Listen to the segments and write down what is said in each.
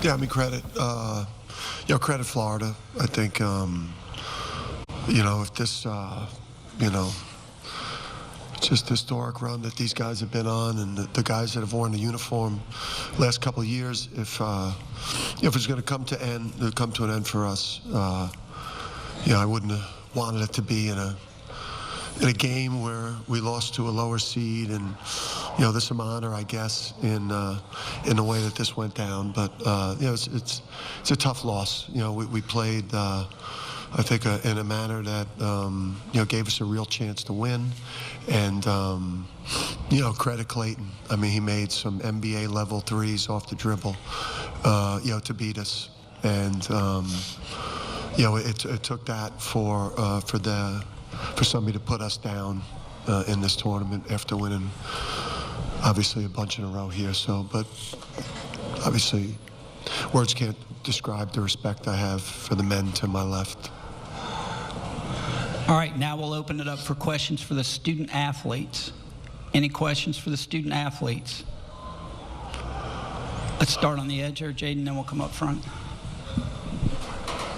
Yeah, I mean, credit Florida. I think, if this, just historic run that these guys have been on, and the guys that have worn the uniform last couple of years, if it's going to come to an end for us, I wouldn't have wanted it to be in a game where we lost to a lower seed, and there's some honor, I guess, in the way that this went down. But it's a tough loss. We played, I think, in a manner that gave us a real chance to win, and credit Clayton. I mean, he made some NBA level threes off the dribble, to beat us, and it took that for somebody to put us down in this tournament after winning, obviously, a bunch in a row here. So, but obviously, words can't describe the respect I have for the men to my left. All right, now we'll open it up for questions for the student athletes. Any questions for the student athletes? Let's start on the edge here, Jaden, then we'll come up front.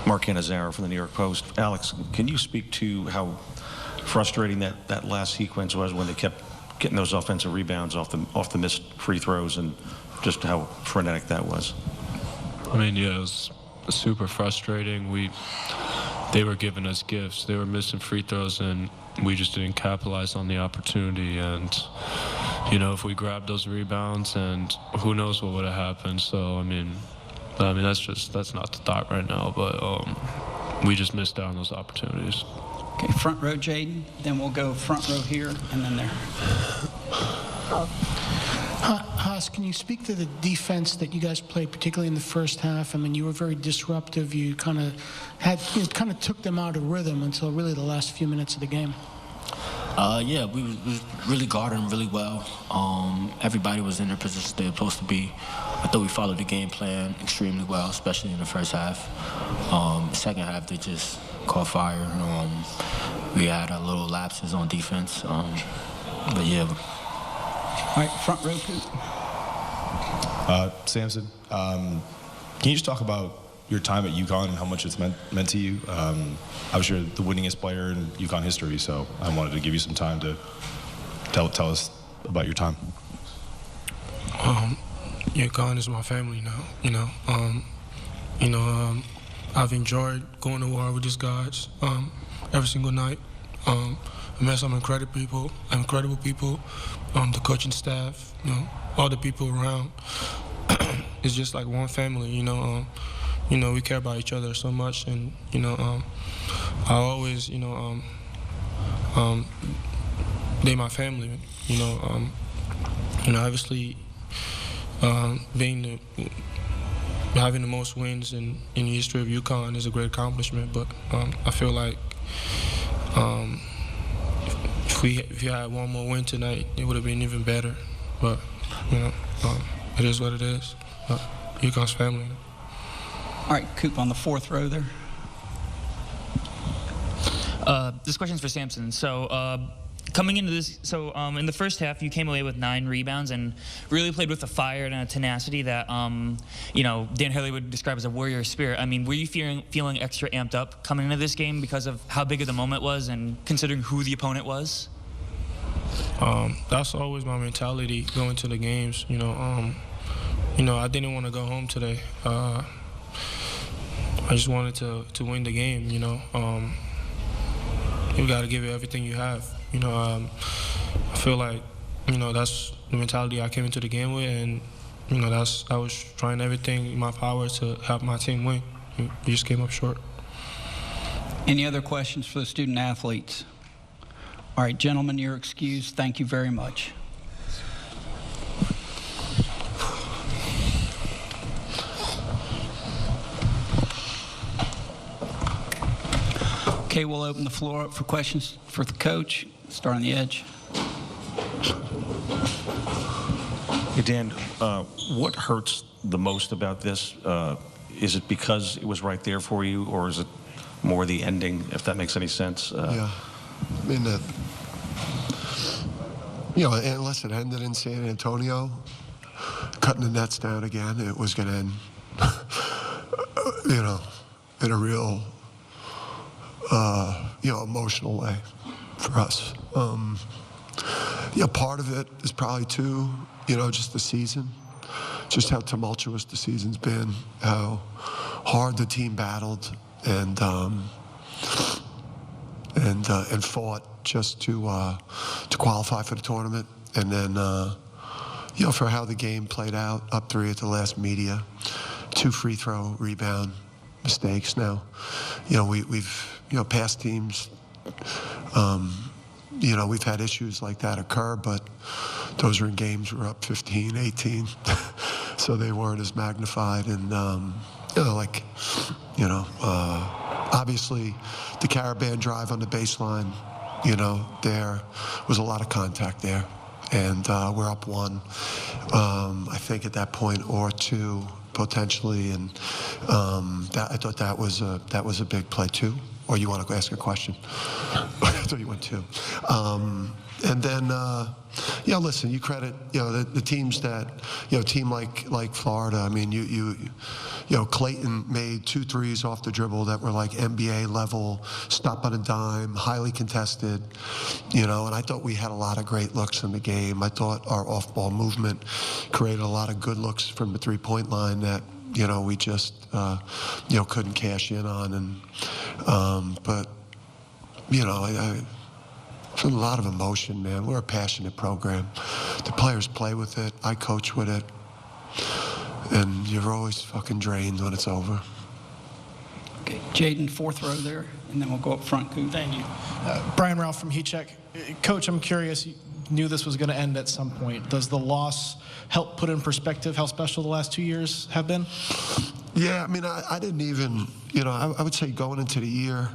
Mark Diarra from the New York Post. Alex, can you speak to how frustrating that last sequence was when they kept getting those offensive rebounds off the missed free throws, and just how frenetic that was? I mean, yeah, it was super frustrating. They were giving us gifts. They were missing free throws, and we just didn't capitalize on the opportunity. And if we grabbed those rebounds, and who knows what would have happened. So I mean that's not the thought right now. But we just missed out on those opportunities. Okay, front row, Jaden. Then we'll go front row here, and then there. Haas, can you speak to the defense that you guys played, particularly in the first half? I mean, you were very disruptive. You kind of took them out of rhythm until really the last few minutes of the game. Yeah, we really guarded them really well. Everybody was in their position they were supposed to be. I thought we followed the game plan extremely well, especially in the first half. Second half, they just caught fire. We had a little lapses on defense. But yeah. All right, front row, Samson, can you just talk about your time at UConn and how much it's meant to you? I was sure the winningest player in UConn history, so I wanted to give you some time to tell us about your time. UConn is my family now. I've enjoyed going to war with these guys every single night. I met some incredible people, the coaching staff, all the people around. It's just like one family, we care about each other so much, and I always, they my family, obviously, having the most wins in the history of UConn is a great accomplishment, but I feel like if you had one more win tonight, it would have been even better. But it is what it is. UConn's family. All right, Coop on the fourth row there. This question's for Samson. So coming into this, in the first half, you came away with 9 rebounds and really played with a fire and a tenacity that, Dan Hurley would describe as a warrior spirit. I mean, were you feeling extra amped up coming into this game because of how big of the moment was and considering who the opponent was? That's always my mentality going to the games. I didn't want to go home today. I just wanted to win the game. You got to give it everything you have. I feel like that's the mentality I came into the game with, and I was trying everything in my power to help my team win. We just came up short. Any other questions for the student athletes? All right, gentlemen, you're excused. Thank you very much. Okay, we'll open the floor up for questions for the coach. Start on the edge. Hey, Dan, what hurts the most about this? Is it because it was right there for you, or is it more the ending, if that makes any sense? Yeah. I mean, unless it ended in San Antonio, cutting the nets down again, it was going to end you know, in a real, you know, emotional way for us. You know, part of it is probably too, you know, just the season, just how tumultuous the season's been, how hard the team battled and fought just to qualify for the tournament, and then you know, for how the game played out, up 3 at the last media, 2 free throw rebound mistakes. Now, you know, we've you know, past teams, you know, we've had issues like that occur, but those are in games we're up 15, 18, so they weren't as magnified. And you know, like, you know, obviously the Karaban drive on the baseline, you know, there was a lot of contact there, and we're up 1, I think at that point, or 2 potentially, and that, I thought that was a big play too. Or you want to go ask a question? I thought you went 2. And then, you know, listen, you credit, you know, the teams that, you know, team like Florida. I mean, you know, Clayton made 2 threes off the dribble that were like NBA level, stop on a dime, highly contested, you know, and I thought we had a lot of great looks in the game. I thought our off-ball movement created a lot of good looks from the three-point line that, you know, we just, you know, couldn't cash in on. And, but, you know, it's a lot of emotion, man. We're a passionate program. The players play with it. I coach with it. And you're always fucking drained when it's over. Okay, Jaden, 4th row there, and then we'll go up front. Coop. Thank you. Brian Ralph from Heat Check. Coach, I'm curious, you knew this was going to end at some point. Does the loss help put in perspective how special the last 2 years have been? Yeah, I mean, I didn't even, you know, I would say going into the year,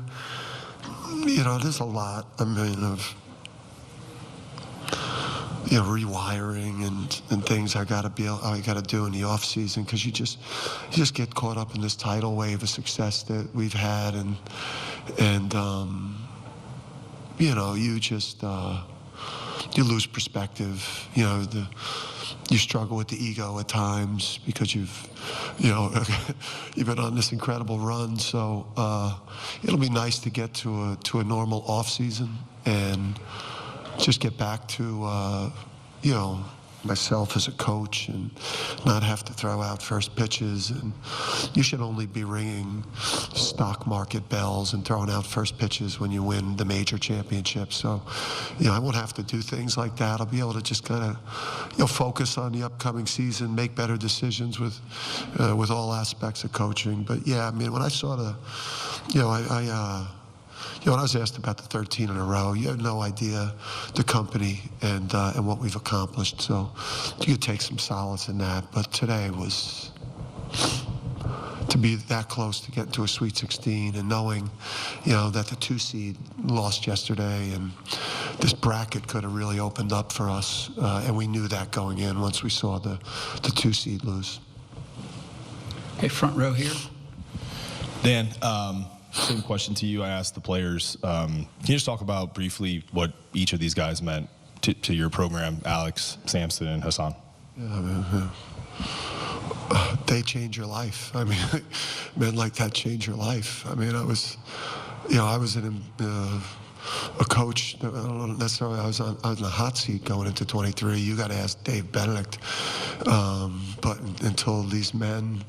you know, there's a lot, I mean, of, you know, rewiring and things I got to do in the off season, because you just get caught up in this tidal wave of success that we've had, and you know, you just you lose perspective. You know, you struggle with the ego at times because you've been on this incredible run. So it'll be nice to get to a normal off season and just get back to you know, myself as a coach, and not have to throw out first pitches. And you should only be ringing stock market bells and throwing out first pitches when you win the major championship. So, you know, I won't have to do things like that. I'll be able to just kind of, you know, focus on the upcoming season, make better decisions with all aspects of coaching. But yeah, I mean, when I saw the, you know, you know, when I was asked about the 13 in a row, you have no idea the company and what we've accomplished. So you could take some solace in that. But today was to be that close to getting to a Sweet 16 and knowing, you know, that the 2 seed lost yesterday, and this bracket could have really opened up for us. And we knew that going in once we saw the 2 seed lose. Okay, front row here. Dan, same question to you. I asked the players. Can you just talk about briefly what each of these guys meant to your program, Alex, Samson, and Hassan? Yeah, I mean, they change your life. I mean, men like that change your life. I mean, I was in a coach. I don't know necessarily. I was in the hot seat going into 23. You got to ask Dave Benedict. But until these men,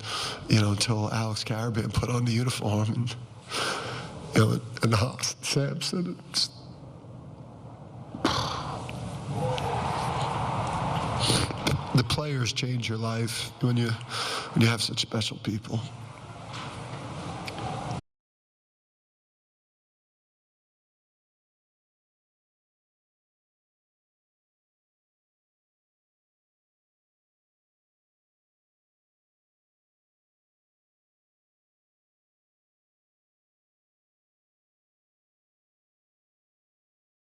you know, until Alex Karaban put on the uniform, and, you know, and Samson, the players change your life when you have such special people.